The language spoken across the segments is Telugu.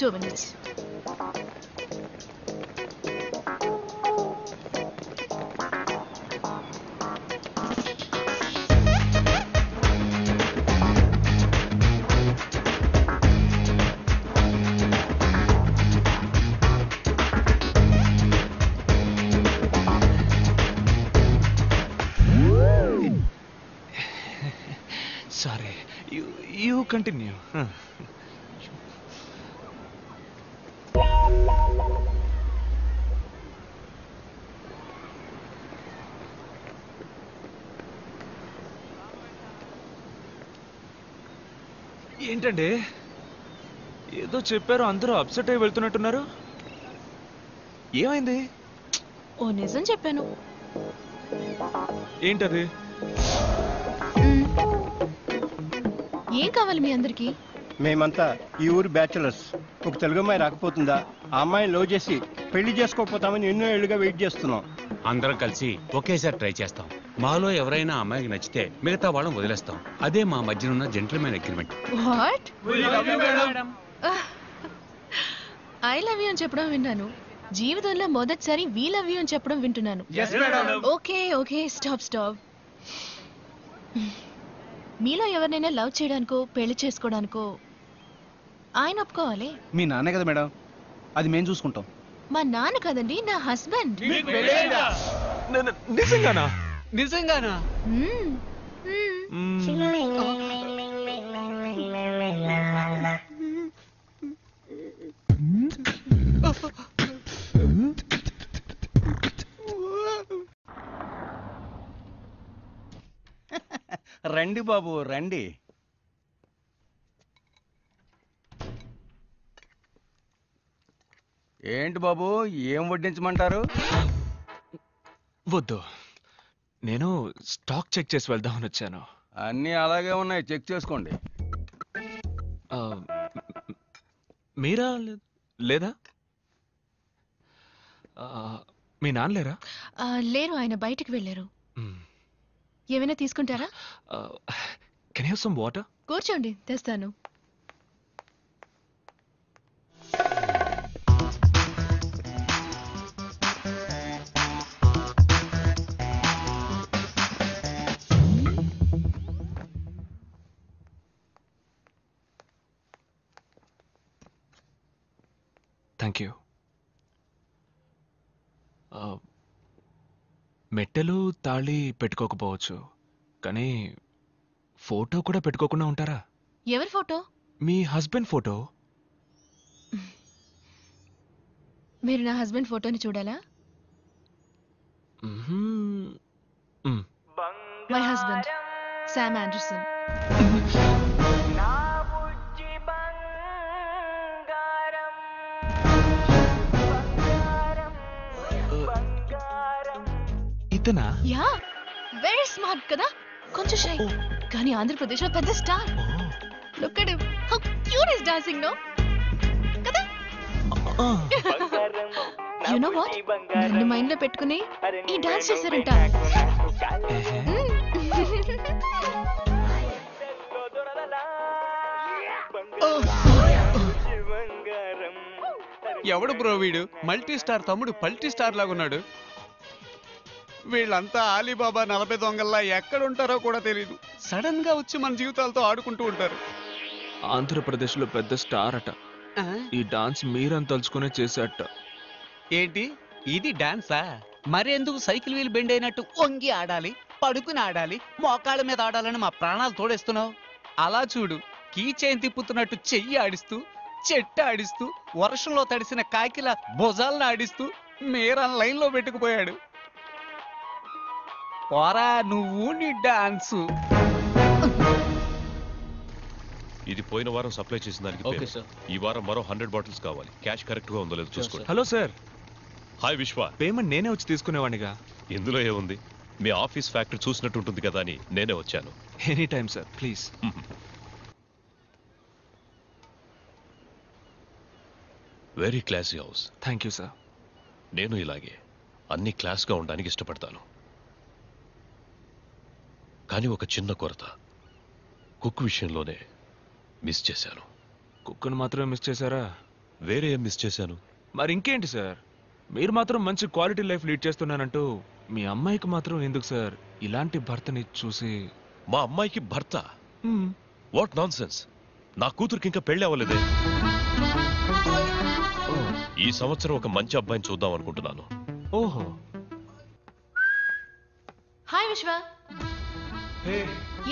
2 minutes. Sorry, you continue. ఏంటండి ఏదో చెప్పారు, అందరూ అప్సెట్ అయి వెళ్తున్నట్టున్నారు. ఏమైంది? ఓ నిజం చెప్పాను. ఏంటది? ఏం కావాలి మీ అందరికి? మేమంతా ఈ ఊరు బ్యాచులర్స్. ఒక తెలుగు అమ్మాయి రాకపోతుందా? ఆ అమ్మాయిని లవ్ చేసి పెళ్లి చేసుకోకపోతామని ఎన్నో ఏళ్ళుగా వెయిట్ చేస్తున్నాం. అందరం కలిసి ఒకేసారి ట్రై చేస్తాం. మాలో ఎవరైనా అమ్మాయికి నచ్చితే మిగతా వాళ్ళని వదిలేస్తాం. అదే మా మధ్యన ఉన్న gentlemen agreement. What? I love you అని చెప్పడం విన్నాను. జీవితంలో మొదటిసారి వీ లవ్ యూ అని చెప్పడం వింటున్నాను. Okay okay, stop. మీలో ఎవరినైనా లవ్ చేయడానికో పెళ్లి చేసుకోవడానికో ఆయన ఒప్పుకోవాలి. మీ నాన్నే కదా మేడం, అది మేము చూసుకుంటాం. మా నాన్న కదండి, నా హస్బెండ్. నిజంగానా? నిజంగానా? రండి బాబు రండి. ఏంటి బాబు, ఏం వడ్డించమంటారు? వద్దు, నేను స్టాక్ చెక్ చేసి వెళ్దామని వచ్చాను. అన్నీ అలాగే ఉన్నాయి, చెక్ చేసుకోండి. మీరా లేదా? మీ నాన్న లేరా? లేరు, ఆయన బయటికి వెళ్ళారు. ఏమైనా తీసుకుంటారా? Can you have some water? కూర్చోండి, తెస్తాను. Thank you. మెట్టెలు తాళి పెట్టుకోకపోవచ్చు, కానీ ఫోటో కూడా పెట్టుకోకుండా ఉంటారా? ఎవరి ఫోటో? మీ హస్బెండ్ ఫోటో. మీరు నా హస్బెండ్ ఫోటోని చూడాలా? My husband Sam Anderson. ఇతనా? యా, వెరీ స్మార్ట్ కదా, కొంచెం షై, కానీ ఆంధ్రప్రదేశ్ లో పెద్ద star. Look at him, how cute is dancing no కదా. యు నో వాట్, నన్ను మైండ్ లో పెట్టుకుని ఈ డాన్స్ చేశారంట. ఎవడు బ్రో వీడు? మల్టీ స్టార్ తమ్ముడు పల్టీ స్టార్ లాగున్నాడు. వీళ్ళంతా ఆలీబాబా 40 దొంగల్లా ఎక్కడుంటారో కూడా తెలీదు. సడన్ గా వచ్చి మన జీవితాలతో ఆడుకుంటూ ఉంటారు. ఆంధ్రప్రదేశ్ లో పెద్ద స్టార్ అట. ఈ డాన్స్ మీరని తలుచుకునే చేసేట. ఏంటి ఇది డాన్సా? మరెందుకు సైకిల్ వీల్ బెండ్ అయినట్టు వంగి ఆడాలి, పడుకుని ఆడాలి, మోకాళ్ళ మీద ఆడాలని మా ప్రాణాలు తోడేస్తున్నావు? అలా చూడు, కీ చైన్ తిప్పుతున్నట్టు చెయ్యి ఆడిస్తూ, చెట్టు ఆడిస్తూ, వర్షంలో తడిసిన కాకిల భుజాలను ఆడిస్తూ మీరా లైన్ లో పెట్టుకుపోయాడు. పోరా నువ్వు నీ డాన్సు. ఇది పోయిన వారం సప్లై చేసిన దానికి. Okay sir. ఈ వారం మరో 100 బాటిల్స్ కావాలి. క్యాష్ కరెక్ట్ గా ఉందో లేదో చూసుకోండి. Hello sir. హాయ్ విశ్వ. పేమెంట్ నేనే వచ్చి తీసుకునేవాడిగా. ఇందులో ఏముంది, మీ ఆఫీస్ ఫ్యాక్టరీ చూసినట్టు ఉంటుంది కదా అని నేనే వచ్చాను. Any time sir, please. Very classy house. Thank you sir. నేను ఇలాగే అన్ని క్లాస్గా ఉండడానికి ఇష్టపడతాను. కానీ ఒక చిన్న కొరత, కుక్ విషయంలోనే మిస్ చేశాను. కుక్కను మాత్రమే మిస్ చేశారా? వేరే ఏం మిస్ చేశాను? మరి ఇంకేంటి సార్, మీరు మాత్రం మంచి క్వాలిటీ లైఫ్ లీడ్ చేస్తున్నానంటూ మీ అమ్మాయికి మాత్రం ఎందుకు సార్ ఇలాంటి భర్తని చూసి? మా అమ్మాయికి భర్త? మ్మ్. What non sense! నా కూతురికి ఇంకా పెళ్లి అవ్వలేదే. ఈ సంవత్సరం ఒక మంచి అబ్బాయిని చూద్దాం అనుకుంటున్నాను. ఓహో. హాయ్ విశ్వ. హే.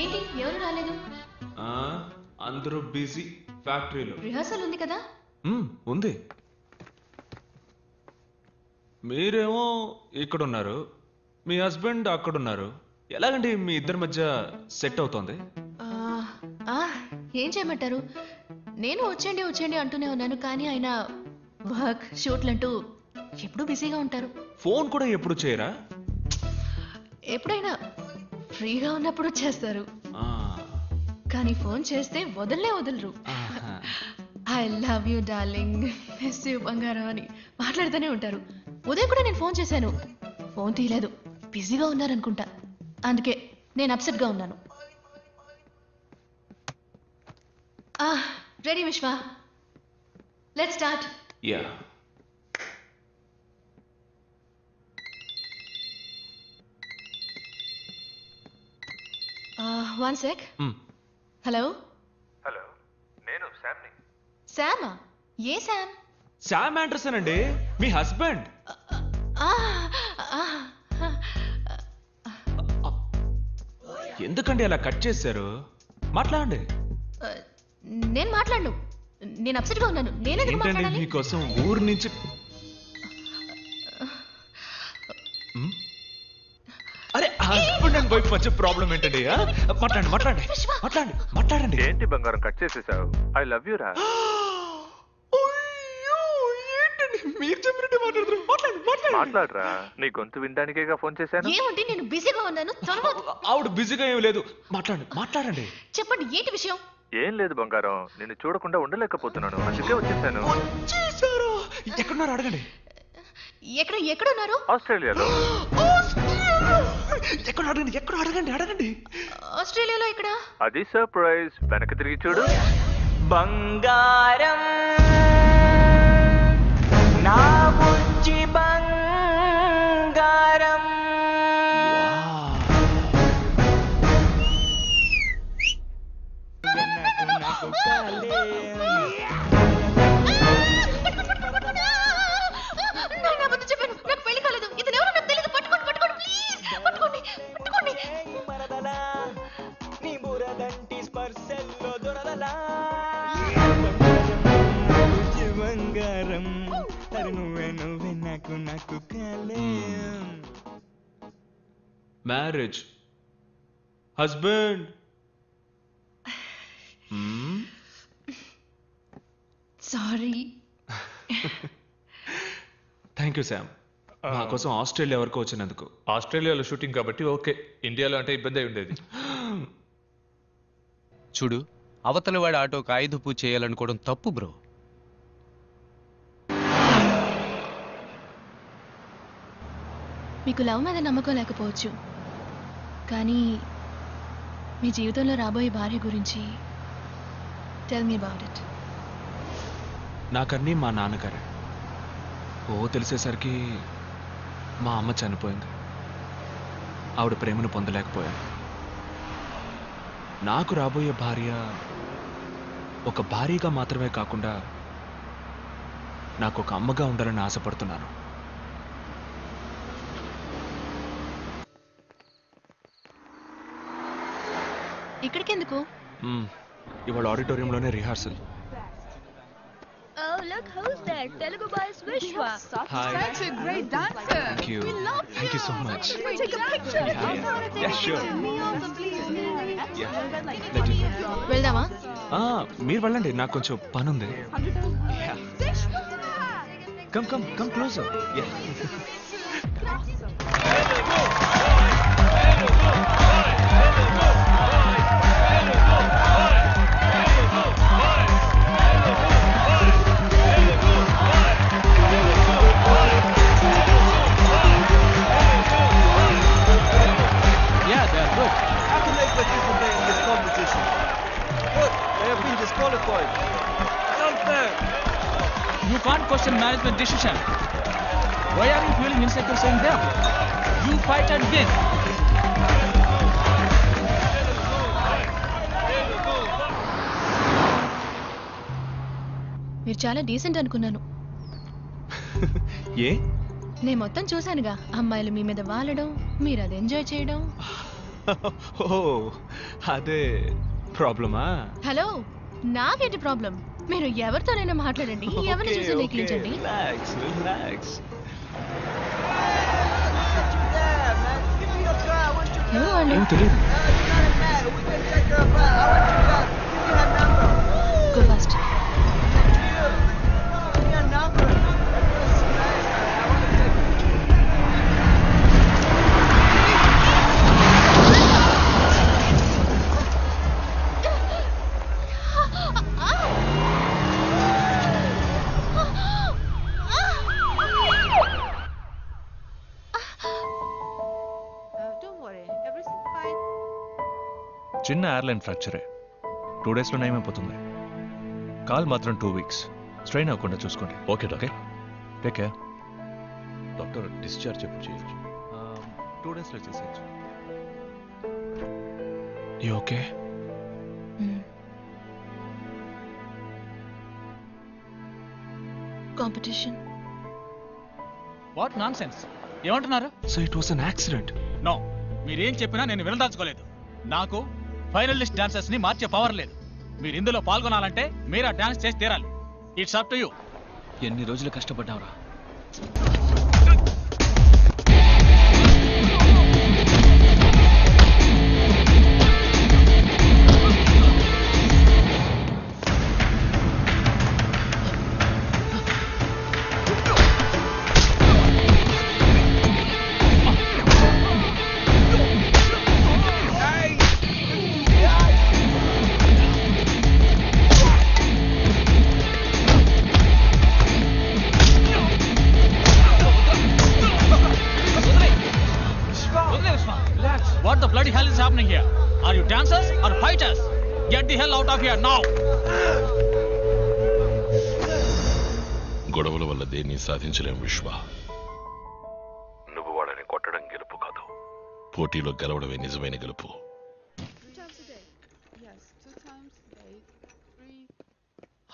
ఏంటి ఎవరు రాలేదు? అందరూ బిజీ ఫ్యాక్టరీలో. రిహార్సల్ ఉంది కదా? ఉంది. మీరేమో ఇక్కడున్నారు, మీ హస్బెండ్ అక్కడున్నారు. ఎలాగండి మీ ఇద్దరి మధ్య సెట్ అవుతోంది? ఏం చేయమంటారు, నేను వచ్చేయండి వచ్చేయండి అంటూనే ఉన్నాను, కానీ ఆయన వర్క్ షూట్లు అంటూ ఎప్పుడూ బిజీగా ఉంటారు. ఫోన్ కూడా ఎప్పుడు చేయరా? ఎప్పుడైనా ఫ్రీగా ఉన్నప్పుడు చేస్తారు, కానీ ఫోన్ చేస్తే వదలరు. I love you darling, miss you బంగారం అని మాట్లాడుతూనే ఉంటారు. ఉదయం కూడా నేను ఫోన్ చేశాను, ఫోన్ తీయలేదు, బిజీగా ఉన్నారనుకుంటా. అందుకే నేను అప్సెట్ గా ఉన్నాను. రెడీ విశ్వ, let's start. Yeah. One sec. Hello. Hello, నేను శామ్ని. శామా? ఏ శామ్? శామ్ ఆండర్సన్ అండి, మీ హస్బెండ్. ఎందుకండి అలా కట్ చేశారు? మాట్లాడండి. నేను మాట్లాడను, నేను అప్సెట్ గా ఉన్నాను. నేనెందుకు మాట్లాడాలి? మీకోసం ఊరు నుంచి అరే హస్బెండ్ అండ్ వైఫ్ మధ్య ప్రాబ్లం ఏంటండి? మాట్లాడండి మాట్లాడండి మాట్లాడండి మాట్లాడండి. ఏంటి బంగారం కట్ చేసేసావు? ఐ లవ్ యూ రా. మీరు చెప్పినట్టు మాట్లాడరా, నీ గొంతు వినడానికేగా ఫోన్ చేశాను. ఏమంటే నేను బిజీగా ఉన్నాను. ఆవిడ బిజీగా ఏం లేదు, మాట్లాడండి. చెప్పండి, ఏంటి విషయం? ఏం లేదు బంగారం, నిన్ను చూడకుండా ఉండలేకపోతున్నాను, అందుకే వచ్చేసాను. ఎక్కడున్నారు అడగండి. ఎక్కడున్నారు? ఆస్ట్రేలియాలో. ఎక్కడ అడగండి. ఆస్ట్రేలియాలో ఇక్కడ? అది సర్ప్రైజ్, వెనక్కి తిరిగి చూడు. బంగారం నా బుజ్జి బంగారం. చెప్పాను, నాకు పెళ్లి కాలేదు. ఇతను ఎవరో నాకు తెలియదు. పట్టుకోండి ప్లీజ్, పట్టుకోండి. నీ బురదంటి స్పర్శల్లో దొరదలా. బంగారం నువ్వే నాకు కాలేయం. Marriage, husband. Sorry. Thank you Sam, మా కోసం ఆస్ట్రేలియా వరకు వచ్చినందుకు. ఆస్ట్రేలియాలో షూటింగ్ కాబట్టి ఓకే, ఇండియాలో అంటే ఇబ్బంది అయి ఉండేది. చూడు, అవతల వాడి ఆటోకి ఆయుధ పూజ చేయాలనుకోవడం తప్పు బ్రో. మీకు లవ్ మీద నమ్మకం లేకపోవచ్చు, కానీ మీ జీవితంలో రాబోయే భార్య గురించి టెల్ మీ అబౌట్ ఇట్. నాకన్నీ మా నాన్నగారే. తెలిసేసరికి మా అమ్మ చనిపోయింది. ఆవిడ ప్రేమను పొందలేకపోయాను. నాకు రాబోయే భార్య ఒక భార్యగా మాత్రమే కాకుండా నాకు ఒక అమ్మగా ఉండాలని ఆశపడుతున్నాను. ఇక్కడికెందుకు? ఇవాళ ఆడిటోరియంలోనే rehearsal. Oh, look who's there. Telugu boys Vishwa. Hi. Such a great dancer. Thank you. We love Thank you so much. Can we take a picture? Yeah, sure. Me also, please. Yeah. Let it. వెళ్దామా? మీరు వెళ్ళండి, నాకు కొంచెం పని ఉంది. Come closer. Yeah. They have been disqualified. Unfair. can't question management decision. Why are you feeling insecure saying them? You fight and win. మీరు చాలా డీసెంట్ అనుకున్నాను. ఏ నేను మొత్తం చూశానుగా, అమ్మాయిలు మీ మీద వాలడం, మీరు అది ఎంజాయ్ చేయడం. ఓ అదే ప్రాబ్లమా? హలో, నాకేంటి ప్రాబ్లం? మీరు ఎవరితోనైనా మాట్లాడండి, ఎవరిని చూసి నెగ్లించండి. ఎవరు వాళ్ళు? తెలియదు. Go fast. చిన్న ఎయిర్లైన్ ఫ్రాక్చరే, 2 డేస్లో నయమైపోతుంది. కాల్ మాత్రం 2 వీక్స్. స్ట్రెయిన్ అవ్వకుండా చూసుకోండి. Okay doctor. Take care. Doctor discharge ఎప్పుడు చేయొచ్చు? 2 డేస్లో చేసేయచ్చు. You okay? Competition. What nonsense? ఏమంటున్నారు? So it was an accident. No, మీరేం చెప్పినా నేను వినదాల్చుకోలేదు. నాకు ఫైనల్ లిస్ట్ డాన్సర్స్ ని మార్చే పవర్ లేదు. మీరు ఇందులో పాల్గొనాలంటే మీరు ఆ డాన్స్ చేసి తీరాలి. It's up to you. ఎన్ని రోజులు కష్టపడ్డావురా? What the bloody hell is happening here? Are you dancers or fighters? Get the hell out of here now! గొడవల వల్ల దేన్ని సాధించలేం విశ్వ. నువ్వు వాళ్ళని కొట్టడం గెలుపు కాదు, పోటీలో గెలవడమే నిజమైన గెలుపు.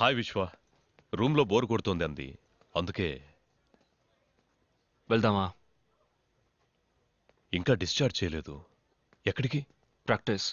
హాయ్ విశ్వ, రూమ్లో బోర్ కొడుతోంది అంది, అందుకే. వెళ్దామా? ఇంకా డిశ్చార్జ్ చేయలేదు. ఎక్కడికి? Practice.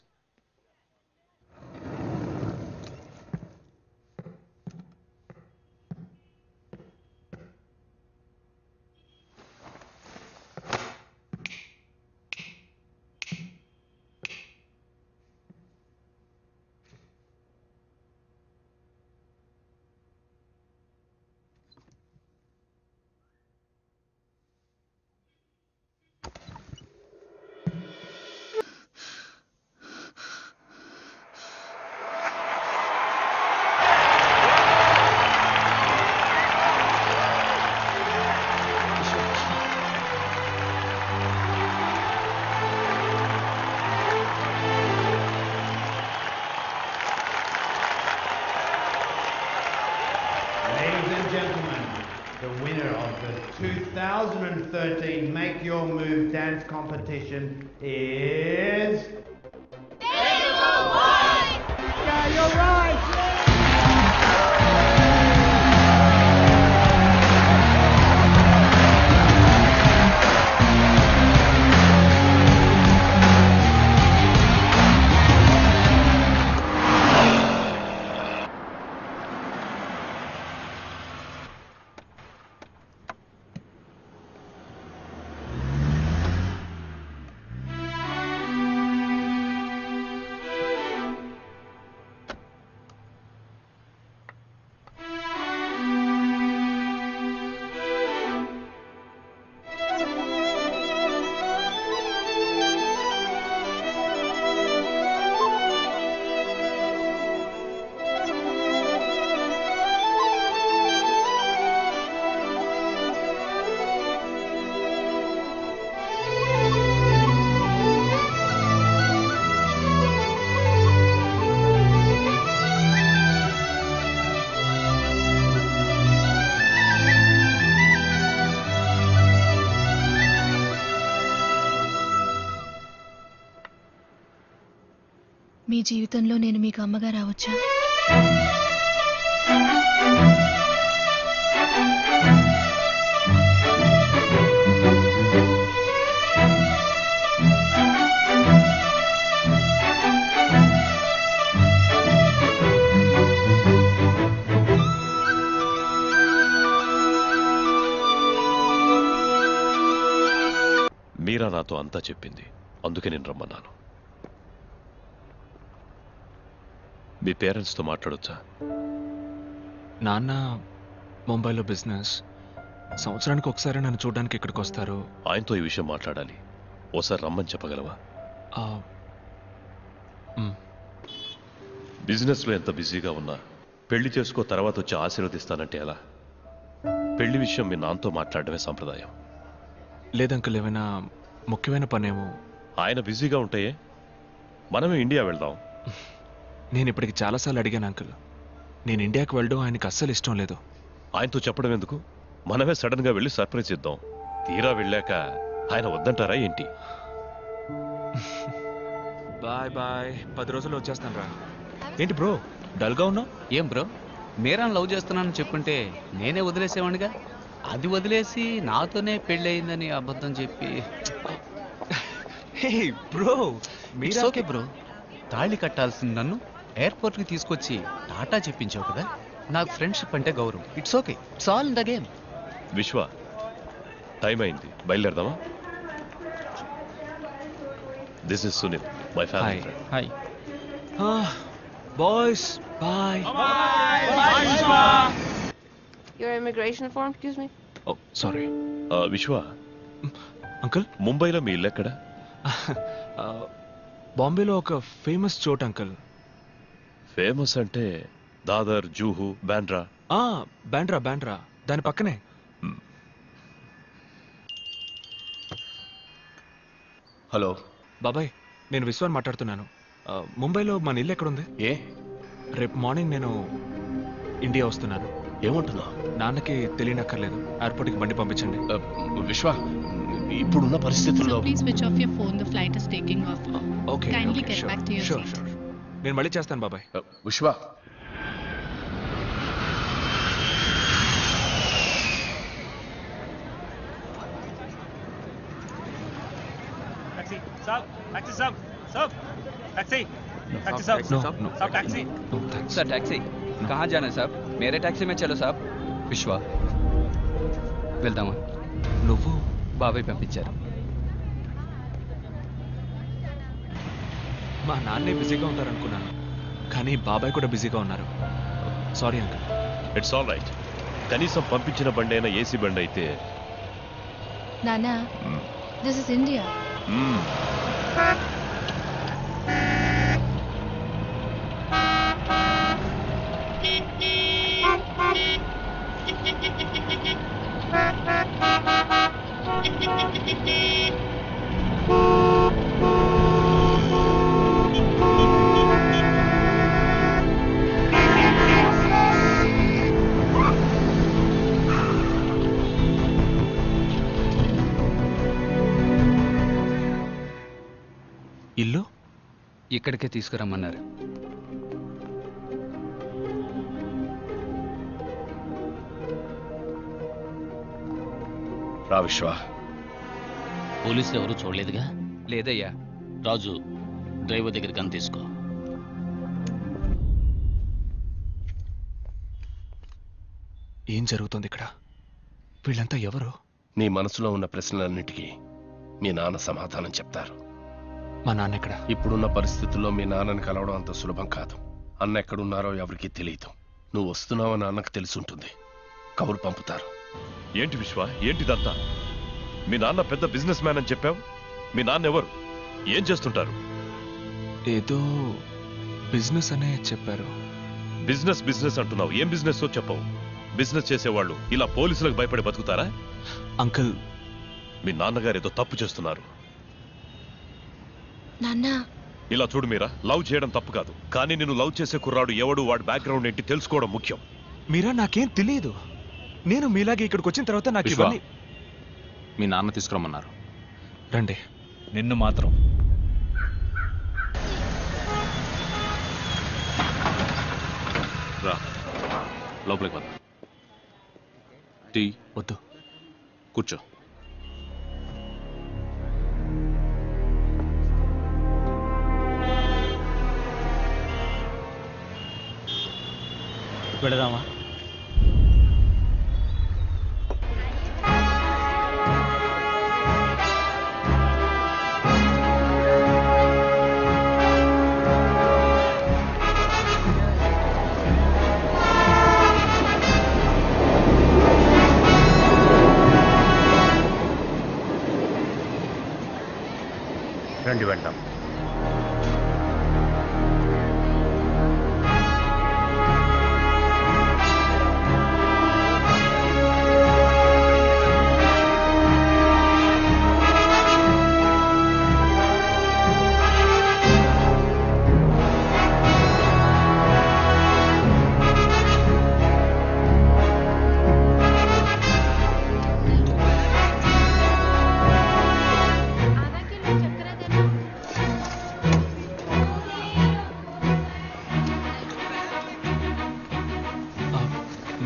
Ladies and gentlemen, the winner of the 2013 Make Your Move dance competition is... Yeah, you're right! మీ జీవితంలో నేను మీకు అమ్మగా రావచ్చా? మీరా నాతో అంతా చెప్పింది, అందుకే నేను రమ్మన్నాను. మీ పేరెంట్స్తో మాట్లాడొచ్చా? నాన్న ముంబైలో బిజినెస్, సంవత్సరానికి ఒకసారి నన్ను చూడడానికి ఇక్కడికి వస్తారు. ఆయనతో ఈ విషయం మాట్లాడాలి, ఓసారి రమ్మని చెప్పగలవా? బిజినెస్లో ఎంత బిజీగా ఉన్నా పెళ్లి చేసుకో తర్వాత వచ్చి ఆశీర్వదిస్తానంటే ఎలా? పెళ్లి విషయం మీ నాన్నతో మాట్లాడడమే సంప్రదాయం. లేదంకల్, ఏమైనా ముఖ్యమైన పనేమో. ఆయన బిజీగా ఉంటాయే, మనమే ఇండియా వెళ్దాం. నేను ఇప్పటికి చాలాసార్లు అడిగాను అంకుల్. నేను ఇండియాకి వెళ్ళడం ఆయనకి అస్సలు ఇష్టం లేదు. ఆయనతో చెప్పడం ఎందుకు? మనమే సడన్ గా వెళ్ళి సర్ప్రైజ్ ఇద్దాం. తీరా వెళ్ళాక ఆయన వద్దంటారా ఏంటి? బాయ్ బాయ్, 10 రోజుల్లో వచ్చేస్తాను రా. ఏంటి బ్రో డల్గా ఉన్నావు? ఏం బ్రో, మీరాను లవ్ చేస్తున్నానని చెప్పుంటే నేనే వదిలేసేవాడిగా. అది వదిలేసి నాతోనే పెళ్ళయిందని అబద్ధం చెప్పి. హే బ్రో, మీరా ఓకే బ్రో, తాళి కట్టాల్సింది నన్ను ఎయిర్పోర్ట్కి తీసుకొచ్చి టాటా చెప్పించావు కదా. నాకు ఫ్రెండ్షిప్ అంటే గౌరవం. It's okay, it's all in the game. Vishwa, time అయింది, బయలుదేరదామా? This is Sunil, my family friend. Hi boys, bye. Your immigration form, excuse me? Oh, sorry. Vishwa, uncle, ముంబైలో మీ ఇల్లు ఎక్కడ? బాంబేలో ఒక ఫేమస్ చోట్ అంకుల్. ఫేమస్ అంటే దాదర్, జూహు, బాండ్రా? బాండ్రా దాని పక్కనే. హలో బాబాయ్, నేను విశ్వాన్ మాట్లాడుతున్నాను. ముంబైలో మన ఇల్లు ఎక్కడుంది? రేపు మార్నింగ్ నేను ఇండియా వస్తున్నాను. ఏమంటున్నావు? నాన్నకి తెలియనక్కర్లేదు, ఎయిర్పోర్ట్కి బండి పంపించండి. విశ్వ, ఇప్పుడున్న పరిస్థితుల్లో Please switch off your phone. The flight is taking off. Okay, Kindly get back to your seat. Sure. నేను మళ్ళీ చేస్తాను బాబాయ్. విశ్వ, सर टैक्सी कहाँ जाना है साहब? मेरे टैक्सी में चलो साहब. విశ్వ, వెళ్దామా? నువ్వు బాబాయ్ పంపించారు. మా నాన్నే బిజీగా ఉంటారనుకున్నాను, కానీ బాబాయ్ కూడా బిజీగా ఉన్నారు. Sorry uncle. It's all right. కనీసం పంపించిన బండి అయినా ఏసీ బండి అయితే. నానా, this is India. ఇల్లు ఇక్కడికే తీసుకురమ్మన్నారు. రా విశ్వ. పోలీసులు ఎవరు చూడలేదుగా? లేదయ్యా. రాజు, డ్రైవర్ దగ్గర గన్ తీసుకో. ఏం జరుగుతుంది ఇక్కడ? వీళ్ళంతా ఎవరు? నీ మనసులో ఉన్న ప్రశ్నలన్నిటికీ మీ నాన్న సమాధానం చెప్తారు. మా నాన్న ఎక్కడ? ఇప్పుడున్న పరిస్థితుల్లో మీ నాన్నని కలవడం అంత సులభం కాదు. అన్న ఎక్కడున్నారో ఎవరికీ తెలియదు. నువ్వు వస్తున్నావని అన్నకు తెలుసుంటుంది, కబురు పంపుతారు. ఏంటి విశ్వ, ఏంటిదంతా? మీ నాన్న పెద్ద బిజినెస్ మ్యాన్ అని చెప్పావు. మీ నాన్న ఎవరు, ఏం చేస్తుంటారు? ఏదో బిజినెస్ అనే చెప్పారు. బిజినెస్ బిజినెస్ అంటున్నావు, ఏం బిజినెస్ చెప్పవు. బిజినెస్ చేసేవాళ్ళు ఇలా పోలీసులకు భయపడి బతుకుతారా? అంకుల్, మీ నాన్నగారు ఏదో తప్పు చేస్తున్నారు. నాన్నా, ఇలా చూడు మీరా, లవ్ చేయడం తప్పు కాదు, కానీ నేను లవ్ చేసే కుర్రాడు ఎవడు, వాడి బ్యాక్గ్రౌండ్ ఏంటి తెలుసుకోవడం ముఖ్యం. మీరా, నాకేం తెలియదు. నేను మీలాగే ఇక్కడికి వచ్చిన తర్వాత నాకు ఇవన్నీ. మీ నాన్న తీసుకురమ్మన్నారు. రండి. నిన్ను మాత్రం రా లోపలికి వద్ద టీ వద్దు కూర్చో పెడదామా? రండి వెళ్దాం.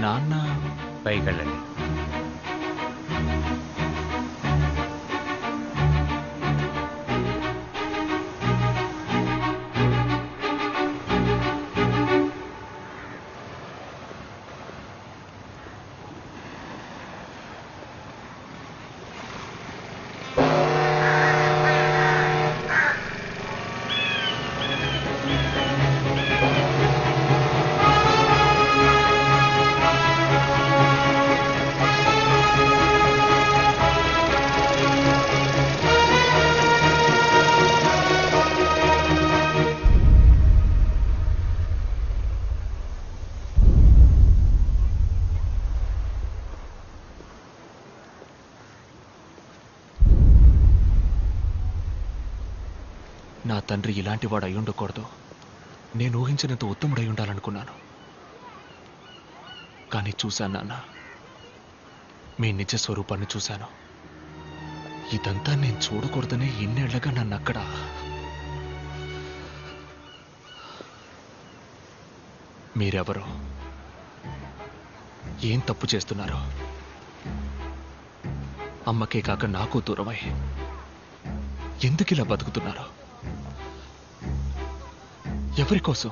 నాన్న పైకి వెళ్ళండి. నా తండ్రి ఇలాంటి వాడు అయి ఉండకూడదు. నేను ఊహించినంత ఉత్తముడై ఉండాలనుకున్నాను. కానీ చూశాను నాన్న, మీ నిజ స్వరూపాన్ని చూశాను. ఇదంతా నేను చూడకూడదనే ఇన్నేళ్లగా నన్ను అక్కడ మీరెవరు? ఏం తప్పు చేస్తున్నారు? అమ్మకే కాక నాకు దూరమై ఎందుకు ఇలా బతుకుతున్నారు? ఎవరి కోసం?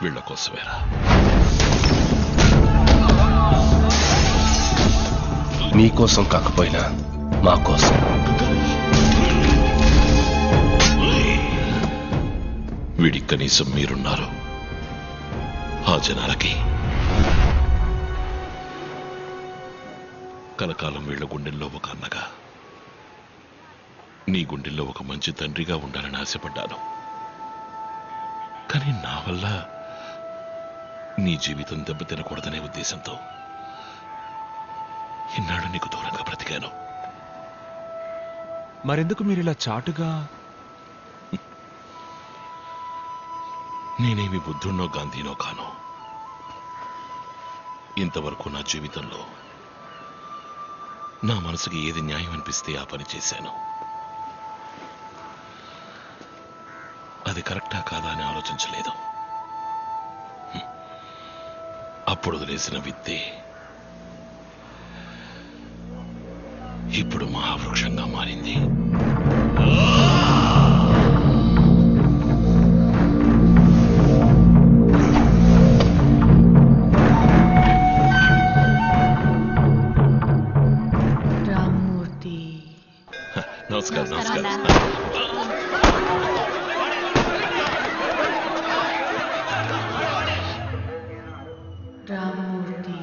వీళ్ళ కోసమేరా. మీకోసం కాకపోయినా మా కోసం. వీడికి కనీసం మీరున్నారు. ఆ జనాలకి కలకాలం వీళ్ళ గుండెల్లో ఒక అన్నగా, నీ గుండెల్లో ఒక మంచి తండ్రిగా ఉండాలని ఆశపడ్డాను. కానీ నా వల్ల నీ జీవితం దెబ్బతినకూడదనే ఉద్దేశంతో ఇన్నాడు నీకు దూరంగా బ్రతికాను. మరెందుకు మీరు ఇలా చాటుగా? నేనేమి బుద్ధున్నో గాంధీనో కాను. ఇంతవరకు నా జీవితంలో నా మనసుకి ఏది న్యాయం అనిపిస్తే ఆ పని చేశాను. అది కరెక్టా కాదా అని ఆలోచించలేదు. అప్పుడు వదిలేసిన విత్తే ఇప్పుడు మహావృక్షంగా మారింది. రామ్మూర్తి. నమస్కారం. నమస్కారం. రామ్మూర్తి.